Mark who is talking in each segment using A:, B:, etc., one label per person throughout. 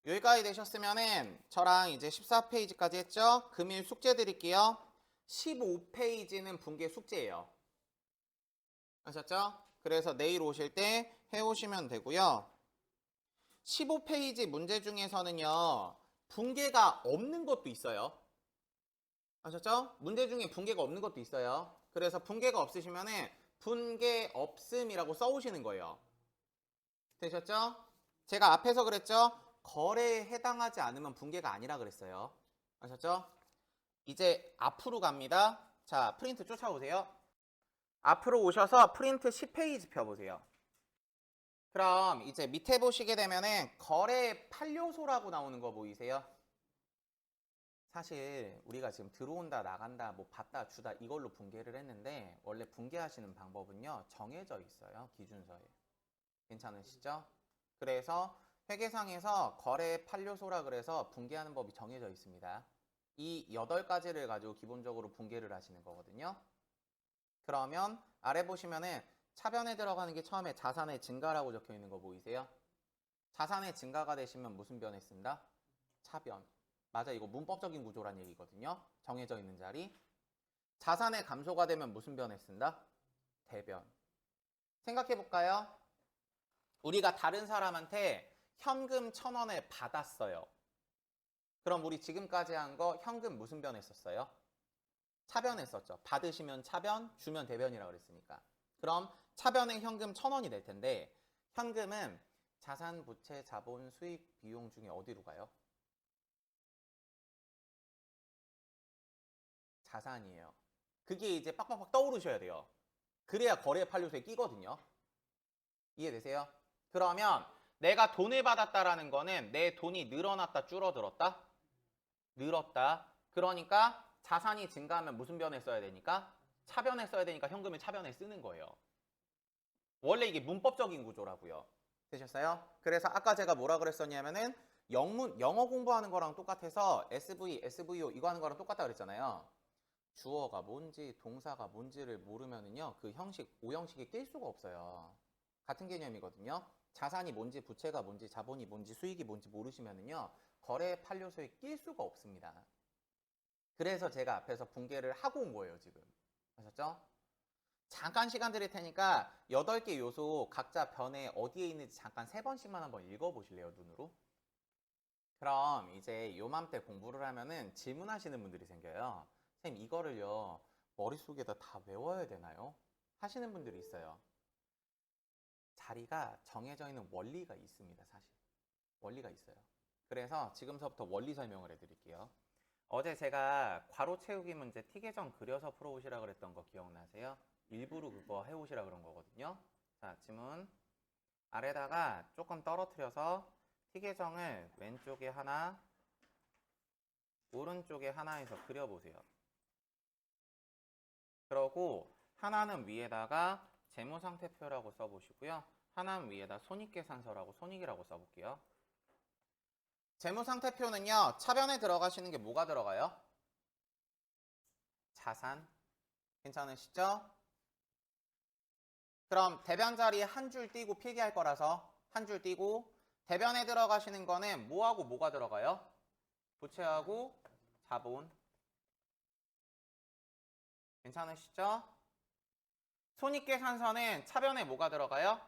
A: 여기까지 되셨으면은 저랑 이제 14페이지까지 했죠? 금일 숙제 드릴게요. 15페이지는 분계 숙제예요. 아셨죠? 그래서 내일 오실 때 해오시면 되고요. 15페이지 문제 중에서는요. 분계가 없는 것도 있어요. 아셨죠? 문제 중에 분계가 없는 것도 있어요. 그래서 분계가 없으시면은 분계 없음이라고 써오시는 거예요. 되셨죠? 제가 앞에서 그랬죠? 거래에 해당하지 않으면 분계가 아니라 그랬어요. 아셨죠? 이제 앞으로 갑니다. 자, 프린트 쫓아오세요. 앞으로 오셔서 프린트 10페이지 펴보세요. 그럼 이제 밑에 보시게 되면은 거래 판료소라고 나오는 거 보이세요? 사실 우리가 지금 들어온다 나간다 뭐 받다 주다 이걸로 분계를 했는데 원래 분계하시는 방법은요 정해져 있어요. 기준서에. 괜찮으시죠? 그래서 회계상에서 거래 판료소라 그래서 분계하는 법이 정해져 있습니다. 이 8가지를 가지고 기본적으로 분계를 하시는 거거든요. 그러면 아래 보시면은 차변에 들어가는 게 처음에 자산의 증가라고 적혀 있는 거 보이세요? 자산의 증가가 되시면 무슨 변했습니다? 차변. 맞아, 이거 문법적인 구조란 얘기거든요. 정해져 있는 자리. 자산의 감소가 되면 무슨 변했습니다? 대변. 생각해 볼까요? 우리가 다른 사람한테 현금 1,000원을 받았어요. 그럼 우리 지금까지 한 거 현금 무슨 변했었어요? 차변했었죠. 받으시면 차변, 주면 대변이라고 그랬으니까. 그럼 차변의 현금 1,000원이 될 텐데 현금은 자산, 부채, 자본, 수익, 비용 중에 어디로 가요? 자산이에요. 그게 이제 빡빡빡 떠오르셔야 돼요. 그래야 거래 판료소에 끼거든요. 이해되세요? 그러면 내가 돈을 받았다라는 거는 내 돈이 늘어났다 줄어들었다? 늘었다. 그러니까 자산이 증가하면 무슨 변에 써야 되니까? 차변에 써야 되니까 현금을 차변에 쓰는 거예요. 원래 이게 문법적인 구조라고요. 되셨어요? 그래서 아까 제가 뭐라 그랬었냐면은 영어 공부하는 거랑 똑같아서 SV, SVO 이거 하는 거랑 똑같다 그랬잖아요. 주어가 뭔지 동사가 뭔지를 모르면은요 그 형식, 오형식에 낄 수가 없어요. 같은 개념이거든요. 자산이 뭔지 부채가 뭔지 자본이 뭔지 수익이 뭔지 모르시면은요 거래 판료소에 낄 수가 없습니다. 그래서 제가 앞에서 분계를 하고 온 거예요 지금. 아셨죠? 잠깐 시간 드릴 테니까 8개 요소 각자 변에 어디에 있는지 잠깐 3번씩만 한번 읽어보실래요 눈으로? 그럼 이제 요맘때 공부를 하면은 질문하시는 분들이 생겨요. 선생님 이거를요 머릿속에다 다 외워야 되나요? 하시는 분들이 있어요. 자리가 정해져 있는 원리가 있습니다 사실. 원리가 있어요. 그래서 지금서부터 원리 설명을 해드릴게요. 어제 제가 괄호 채우기 문제 T계정 그려서 풀어오시라 그랬던 거 기억나세요? 일부러 그거 해오시라 그런 거거든요. 자, 지문 아래다가 조금 떨어뜨려서 T계정을 왼쪽에 하나, 오른쪽에 하나 해서 그려보세요. 그러고 하나는 위에다가 재무상태표라고 써보시고요. 하나는 위에다 손익계산서라고 손익이라고 써볼게요. 재무상태표는요. 차변에 들어가시는 게 뭐가 들어가요? 자산. 괜찮으시죠? 그럼 대변 자리에 한 줄 띄고 필기할 거라서 한 줄 띄고 대변에 들어가시는 거는 뭐하고 뭐가 들어가요? 부채하고 자본. 괜찮으시죠? 손익계산서는 차변에 뭐가 들어가요?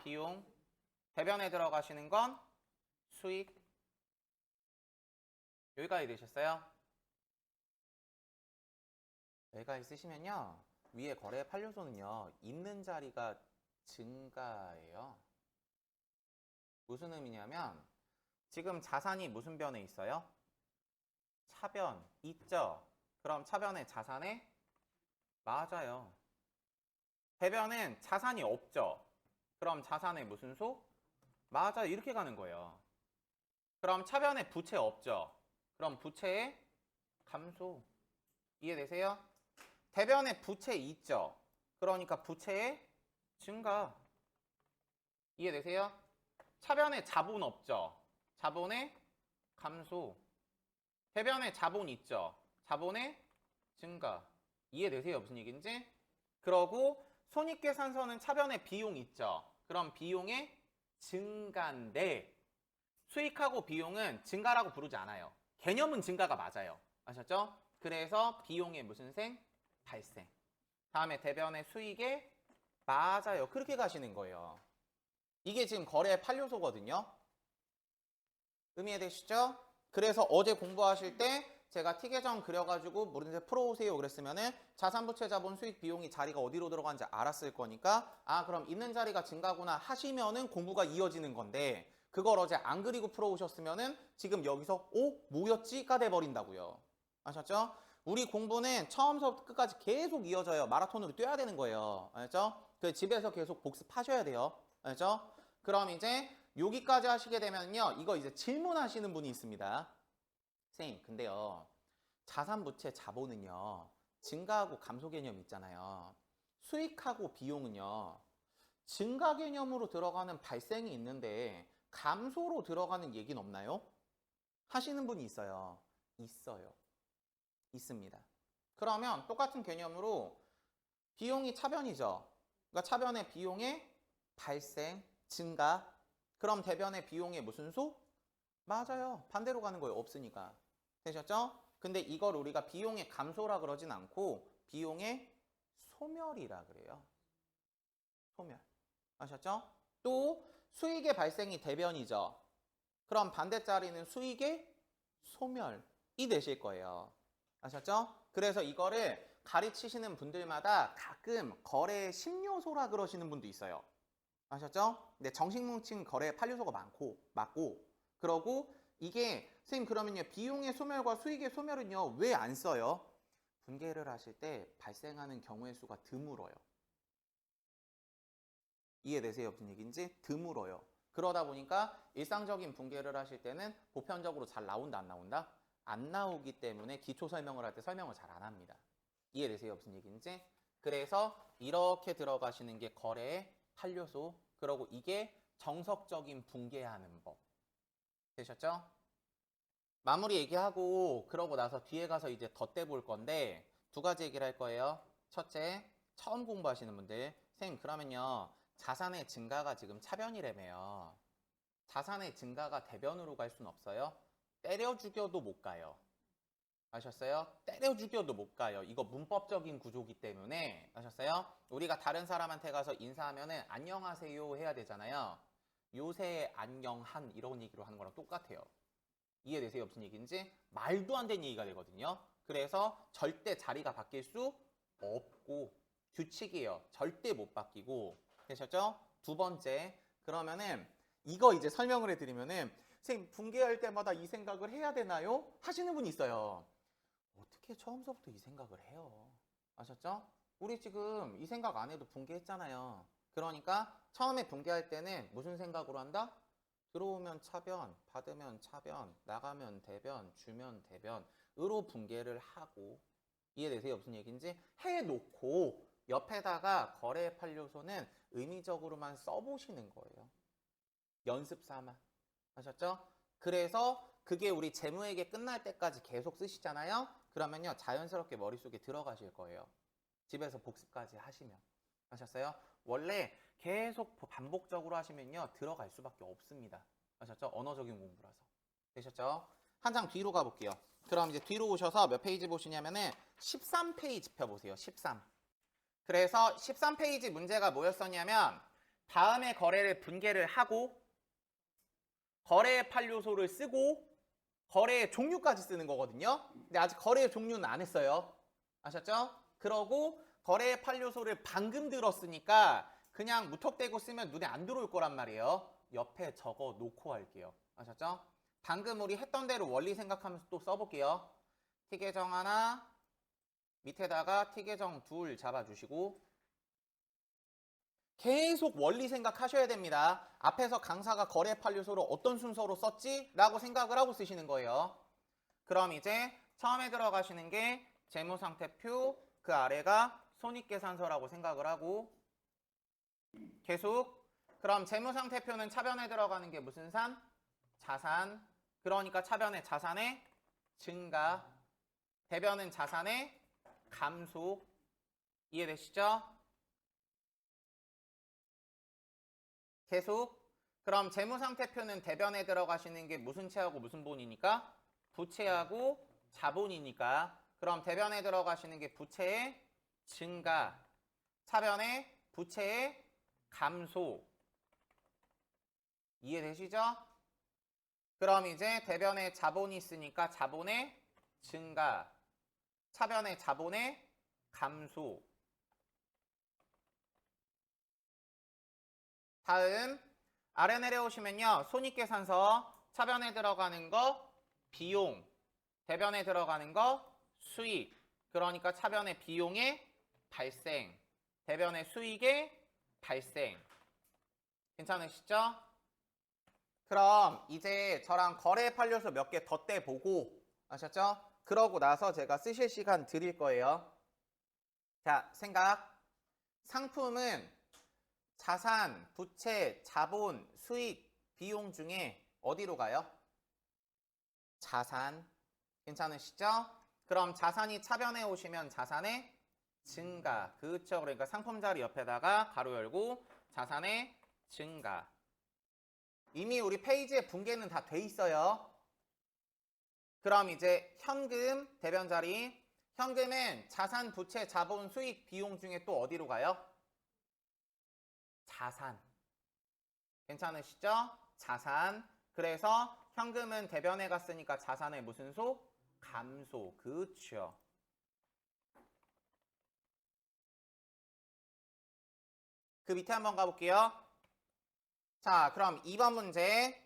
A: 비용. 대변에 들어가시는 건 수익. 여기까지 되셨어요? 여기까지 쓰시면요. 위에 거래 판료소는요. 있는 자리가 증가예요. 무슨 의미냐면 지금 자산이 무슨 변에 있어요? 차변 있죠? 그럼 차변에 자산에 맞아요. 대변은 자산이 없죠? 그럼 자산에 무슨 소? 맞아요. 이렇게 가는 거예요. 그럼 차변에 부채 없죠? 그럼 부채의 감소. 이해되세요? 대변에 부채 있죠? 그러니까 부채의 증가. 이해되세요? 차변에 자본 없죠? 자본의 감소. 대변에 자본 있죠? 자본의 증가. 이해되세요? 무슨 얘기인지? 그러고 손익계산서는 차변에 비용 있죠? 그럼 비용의 증가인데 수익하고 비용은 증가라고 부르지 않아요. 개념은 증가가 맞아요. 아셨죠? 그래서 비용의 무슨 생? 발생. 다음에 대변의 수익에 맞아요. 그렇게 가시는 거예요. 이게 지금 거래의 8요소거든요. 의미되시죠? 그래서 어제 공부하실 때 제가 T계정 그려가지고 문제 풀어오세요 그랬으면은 자산부채 자본 수익 비용이 자리가 어디로 들어가는지 알았을 거니까 아 그럼 있는 자리가 증가구나 하시면은 공부가 이어지는 건데 그걸 어제 안 그리고 풀어오셨으면은 지금 여기서 뭐였지?가 돼버린다고요. 아셨죠? 우리 공부는 처음부터 끝까지 계속 이어져요. 마라톤으로 뛰어야 되는 거예요. 알죠? 그래서 집에서 계속 복습하셔야 돼요. 알죠? 그럼 이제 여기까지 하시게 되면요. 이거 이제 질문하시는 분이 있습니다. 선생님, 근데요. 자산부채 자본은요. 증가하고 감소 개념이 있잖아요. 수익하고 비용은요. 증가 개념으로 들어가는 발생이 있는데 감소로 들어가는 얘기는 없나요? 하시는 분이 있어요. 있어요. 있습니다. 그러면 똑같은 개념으로 비용이 차변이죠. 그러니까 차변의 비용의 발생, 증가. 그럼 대변의 비용의 무슨 수? 맞아요. 반대로 가는 거예요. 없으니까. 되셨죠? 근데 이걸 우리가 비용의 감소라 그러진 않고 비용의 소멸이라 그래요. 소멸. 아셨죠? 또 수익의 발생이 대변이죠. 그럼 반대자리는 수익의 소멸이 되실 거예요. 아셨죠? 그래서 이거를 가르치시는 분들마다 가끔 거래의 10요소라 그러시는 분도 있어요. 아셨죠? 근데 정식뭉칭 거래의 8요소가 맞고 그러고 이게 선생님 그러면요 비용의 소멸과 수익의 소멸은요 왜 안 써요? 분계를 하실 때 발생하는 경우의 수가 드물어요. 이해되세요? 무슨 얘기인지? 드물어요. 그러다 보니까 일상적인 분계를 하실 때는 보편적으로 잘 나온다 안 나온다? 안 나오기 때문에 기초 설명을 할 때 설명을 잘 안 합니다. 이해되세요? 무슨 얘기인지? 그래서 이렇게 들어가시는 게 거래의 8요소. 그리고 이게 정석적인 분계하는 법. 되셨죠? 마무리 얘기하고 그러고 나서 뒤에 가서 이제 덧대 볼 건데 두 가지 얘기를 할 거예요. 첫째, 처음 공부하시는 분들. 선생님 그러면요. 자산의 증가가 지금 차변이라며요. 자산의 증가가 대변으로 갈 수는 없어요. 때려 죽여도 못 가요. 아셨어요? 때려 죽여도 못 가요. 이거 문법적인 구조기 때문에 아셨어요? 우리가 다른 사람한테 가서 인사하면은 안녕하세요 해야 되잖아요. 요새 안녕한 이런 얘기로 하는 거랑 똑같아요. 이해되세요? 무슨 얘기인지? 말도 안 되는 얘기가 되거든요. 그래서 절대 자리가 바뀔 수 없고 규칙이에요. 절대 못 바뀌고 되셨죠? 두 번째 그러면은 이거 이제 설명을 해드리면은 선생님 분개할 때마다 이 생각을 해야 되나요? 하시는 분이 있어요. 어떻게 처음서부터 이 생각을 해요? 아셨죠? 우리 지금 이 생각 안 해도 분개했잖아요. 그러니까 처음에 분개할 때는 무슨 생각으로 한다? 들어오면 차변, 받으면 차변, 나가면 대변, 주면 대변으로 분개를 하고 이해되세요? 무슨 얘기인지? 해놓고 옆에다가 거래의 8요소는 의미적으로만 써보시는 거예요. 연습 삼아. 아셨죠? 그래서 그게 우리 재무회계 끝날 때까지 계속 쓰시잖아요. 그러면요 자연스럽게 머릿속에 들어가실 거예요. 집에서 복습까지 하시면. 아셨어요? 원래 계속 반복적으로 하시면요 들어갈 수밖에 없습니다. 아셨죠? 언어적인 공부라서. 되셨죠? 한 장 뒤로 가볼게요. 그럼 이제 뒤로 오셔서 몇 페이지 보시냐면은 13페이지 펴보세요. 13. 그래서 13페이지 문제가 뭐였었냐면 다음에 거래를 분개를 하고 거래의 8요소를 쓰고 거래의 종류까지 쓰는 거거든요. 근데 아직 거래의 종류는 안 했어요. 아셨죠? 그러고 거래의 8요소를 방금 들었으니까 그냥 무턱대고 쓰면 눈에 안 들어올 거란 말이에요. 옆에 적어 놓고 할게요. 아셨죠? 방금 우리 했던 대로 원리 생각하면서 또 써볼게요. T계정 하나 밑에다가 T계정 둘 잡아주시고 계속 원리 생각하셔야 됩니다. 앞에서 강사가 거래 8요소를 어떤 순서로 썼지? 라고 생각을 하고 쓰시는 거예요. 그럼 이제 처음에 들어가시는 게 재무상태표, 그 아래가 손익계산서라고 생각을 하고 계속 그럼 재무상태표는 차변에 들어가는 게 무슨 산? 자산. 그러니까 차변의 자산의 증가, 대변은 자산의 감소. 이해되시죠? 계속 그럼 재무상태표는 대변에 들어가시는 게 무슨 채하고 무슨 본이니까? 부채하고 자본이니까. 그럼 대변에 들어가시는 게 부채의 증가, 차변에 부채의 감소. 이해되시죠? 그럼 이제 대변에 자본이 있으니까 자본의 증가, 차변에 자본의 감소. 다음 아래 내려오시면요. 손익계산서 차변에 들어가는 거 비용, 대변에 들어가는 거 수익. 그러니까 차변의 비용의 발생, 대변의 수익의 발생. 괜찮으시죠? 그럼 이제 저랑 거래 판료서 몇 개 더 떼보고 아셨죠? 그러고 나서 제가 쓰실 시간 드릴 거예요. 자, 생각. 상품은 자산, 부채, 자본, 수익, 비용 중에 어디로 가요? 자산. 괜찮으시죠? 그럼 자산이 차변에 오시면 자산의 증가. 그렇죠. 그러니까 상품 자리 옆에다가 가로 열고 자산의 증가. 이미 우리 페이지에 분계는 다 돼 있어요. 그럼 이제 현금 대변 자리. 현금은 자산, 부채, 자본, 수익, 비용 중에 또 어디로 가요? 자산. 괜찮으시죠? 자산. 그래서 현금은 대변에 갔으니까 자산의 무슨 소? 감소. 그렇죠. 그 밑에 한번 가볼게요. 자, 그럼 2번 문제.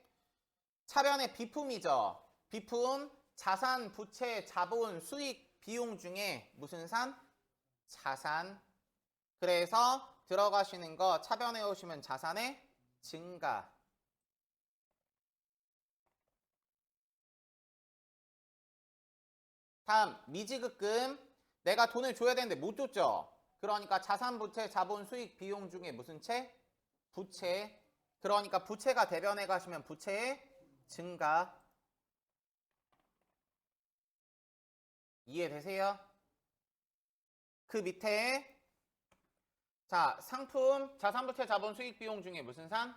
A: 차변의 비품이죠. 비품, 자산, 부채, 자본, 수익, 비용 중에 무슨 산? 자산. 그래서 들어가시는 거 차변에 오시면 자산의 증가. 다음 미지급금. 내가 돈을 줘야 되는데 못 줬죠. 그러니까 자산, 부채, 자본, 수익, 비용 중에 무슨 채? 부채. 그러니까 부채가 대변에 가시면 부채의 증가. 이해되세요? 그 밑에 자, 상품, 자산, 부채, 자본, 수익, 비용 중에 무슨 산?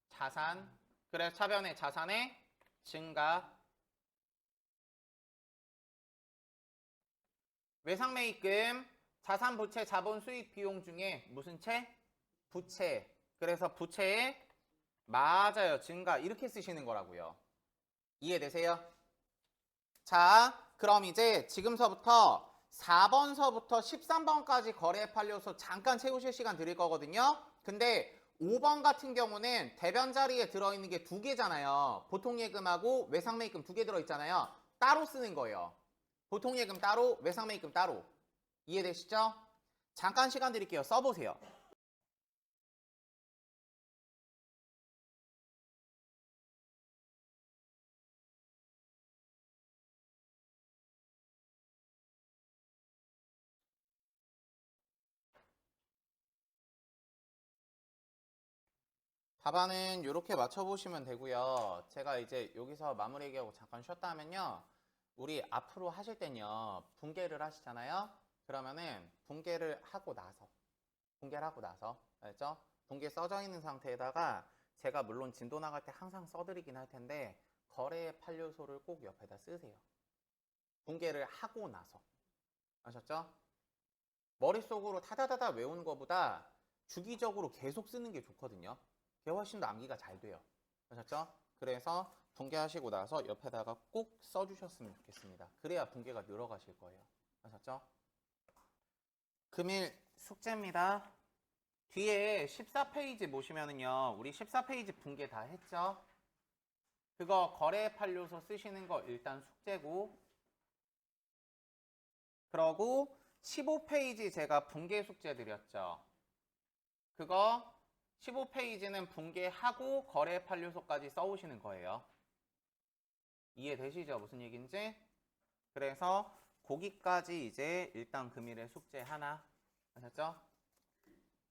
A: 자산. 그래서 차변에 자산의 증가. 외상매입금, 자산, 부채, 자본, 수익, 비용 중에 무슨 채? 부채. 그래서 부채의 맞아요. 증가. 이렇게 쓰시는 거라고요. 이해되세요? 자, 그럼 이제 지금서부터 4번서부터 13번까지 거래 판료소 잠깐 채우실 시간 드릴 거거든요. 근데 5번 같은 경우는 대변 자리에 들어있는 게 두 개잖아요. 보통예금하고 외상매입금 두 개 들어있잖아요. 따로 쓰는 거예요. 보통예금 따로, 외상매입금 따로. 이해되시죠? 잠깐 시간 드릴게요. 써보세요. 답안은 이렇게 맞춰보시면 되고요. 제가 이제 여기서 마무리 얘기하고 잠깐 쉬었다 하면요. 우리 앞으로 하실 땐요. 분계를 하시잖아요. 그러면은 분계를 하고 나서 알죠? 분계 써져 있는 상태에다가 제가 물론 진도 나갈 때 항상 써드리긴 할 텐데 거래 판료소를 꼭 옆에다 쓰세요. 분계를 하고 나서. 아셨죠? 머릿속으로 타다다다 외우는 것보다 주기적으로 계속 쓰는 게 좋거든요. 그게 훨씬 더 암기가 잘 돼요. 아셨죠? 그래서 분계하시고 나서 옆에다가 꼭 써주셨으면 좋겠습니다. 그래야 분계가 늘어가실 거예요. 아셨죠? 금일 숙제입니다. 뒤에 14페이지 보시면은요. 우리 14페이지 분계 다 했죠? 그거 거래 판료소 쓰시는 거 일단 숙제고, 그러고 15페이지 제가 분계 숙제 드렸죠. 그거 15페이지는 분계하고 거래 판료소까지 써오시는 거예요. 이해되시죠? 무슨 얘기인지? 그래서 거기까지 이제 일단 금일의 숙제 하나. 아셨죠?